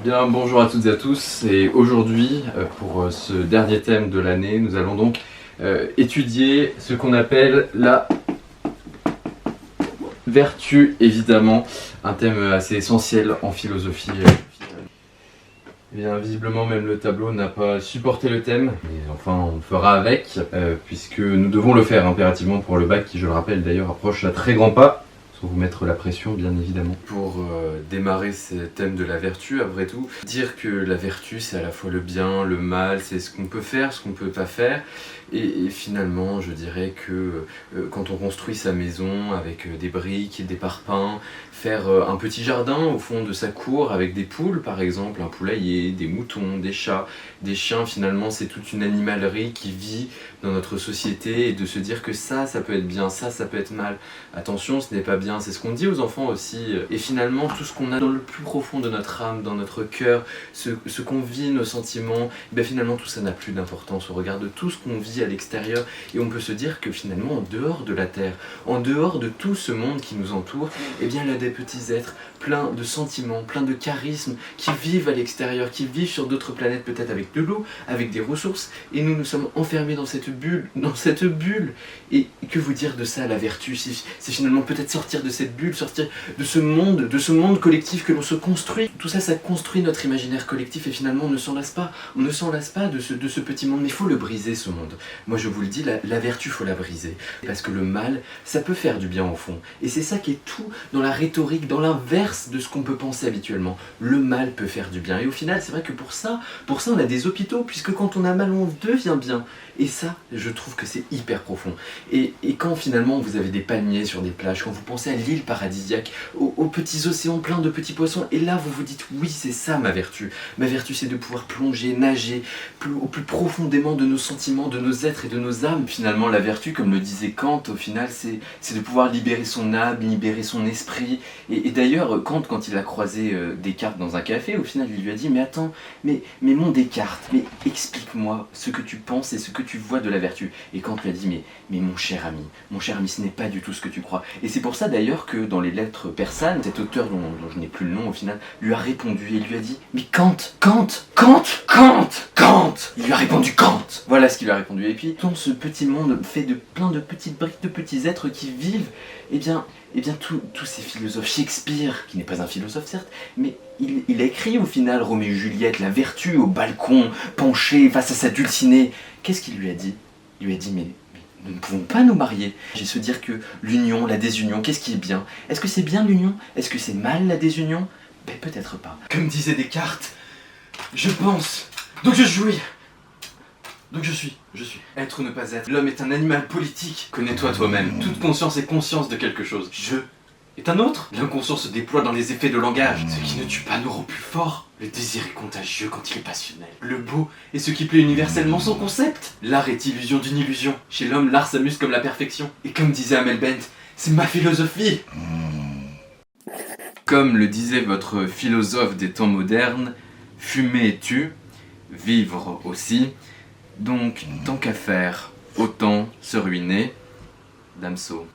Bien, bonjour à toutes et à tous, et aujourd'hui, pour ce dernier thème de l'année, nous allons donc étudier ce qu'on appelle la vertu, évidemment, un thème assez essentiel en philosophie. Eh bien, visiblement, même le tableau n'a pas supporté le thème, mais enfin, on fera avec, puisque nous devons le faire impérativement pour le bac, qui, je le rappelle d'ailleurs, approche à très grands pas. Sans vous mettre la pression, bien évidemment. Pour démarrer ce thème de la vertu, après tout, dire que la vertu c'est à la fois le bien, le mal, c'est ce qu'on peut faire, ce qu'on peut pas faire. Et finalement, je dirais que quand on construit sa maison avec des briques et des parpaings, faire un petit jardin au fond de sa cour avec des poules par exemple, un poulailler, des moutons, des chats, des chiens, finalement c'est toute une animalerie qui vit dans notre société, et de se dire que ça peut être bien, ça peut être mal. Attention, ce n'est pas bien, c'est ce qu'on dit aux enfants aussi. Et finalement, tout ce qu'on a dans le plus profond de notre âme, dans notre cœur, ce qu'on vit, nos sentiments, ben finalement tout ça n'a plus d'importance au regard de tout ce qu'on vit à l'extérieur. Et on peut se dire que finalement, en dehors de la Terre, en dehors de tout ce monde qui nous entoure, eh bien il y a des petits êtres pleins de sentiments, pleins de charisme, qui vivent à l'extérieur, qui vivent sur d'autres planètes, peut-être avec de l'eau, avec des ressources, et nous sommes enfermés dans cette bulle, Et que vous dire de ça, la vertu? C'est finalement peut-être sortir de cette bulle, sortir de ce monde collectif que l'on se construit. Tout ça, ça construit notre imaginaire collectif, et finalement on ne s'en lasse pas. On ne s'en lasse pas de ce petit monde, mais il faut le briser, ce monde. Moi je vous le dis, la vertu, il faut la briser. Parce que le mal, ça peut faire du bien au fond. Et c'est ça qui est tout dans la rhétorique, dans l'inverse de ce qu'on peut penser habituellement. Le mal peut faire du bien. Et au final, c'est vrai que pour ça on a des hôpitaux, puisque quand on a mal, on devient bien. Et ça, je trouve que c'est hyper profond. Et quand finalement vous avez des palmiers sur des plages, quand vous pensez à l'île paradisiaque, aux petits océans pleins de petits poissons, et là vous vous dites oui, c'est ça ma vertu. Ma vertu, c'est de pouvoir plonger, nager au plus profondément de nos sentiments, de nos êtres et de nos âmes. Finalement, la vertu, comme le disait Kant, au final, c'est de pouvoir libérer son âme, libérer son esprit. Et d'ailleurs, Kant, quand il a croisé Descartes dans un café, au final, il lui a dit « Mais attends, mais mon Descartes, mais explique-moi ce que tu penses et ce que tu vois de la vertu. » Et Kant lui a dit « Mais mon cher ami, ce n'est pas du tout ce que tu crois. » Et c'est pour ça d'ailleurs que dans les lettres persanes, cet auteur dont je n'ai plus le nom au final, lui a répondu et lui a dit « Mais Kant ! Il lui a répondu Kant. Voilà ce qu'il lui a répondu. Et puis, dans ce petit monde fait de plein de petites briques, de petits êtres qui vivent, eh bien tous ces philosophes, Shakespeare, qui n'est pas un philosophe certes, mais il a écrit au final Roméo et Juliette, la vertu au balcon, penché face à sa dulcinée. Qu'est-ce qu'il lui a dit? Il lui a dit mais nous ne pouvons pas nous marier. J'ai se dire que l'union, la désunion, qu'est-ce qui est bien? Est-ce que c'est bien l'union? Est-ce que c'est mal la désunion? Ben peut-être pas. Comme disait Descartes, je pense, donc je jouis. Donc je suis. Être ou ne pas être. L'homme est un animal politique. Connais-toi toi-même. Toute conscience est conscience de quelque chose. Je est un autre. L'inconscient se déploie dans les effets de langage. Ce qui ne tue pas nous rend plus forts. Le désir est contagieux quand il est passionnel. Le beau est ce qui plaît universellement sans concept. L'art est illusion d'une illusion. Chez l'homme, l'art s'amuse comme la perfection. Et comme disait Amel Bent, c'est ma philosophie. Comme le disait votre philosophe des temps modernes, fumer tue, vivre aussi. Donc, tant qu'à faire, autant se ruiner. Damso.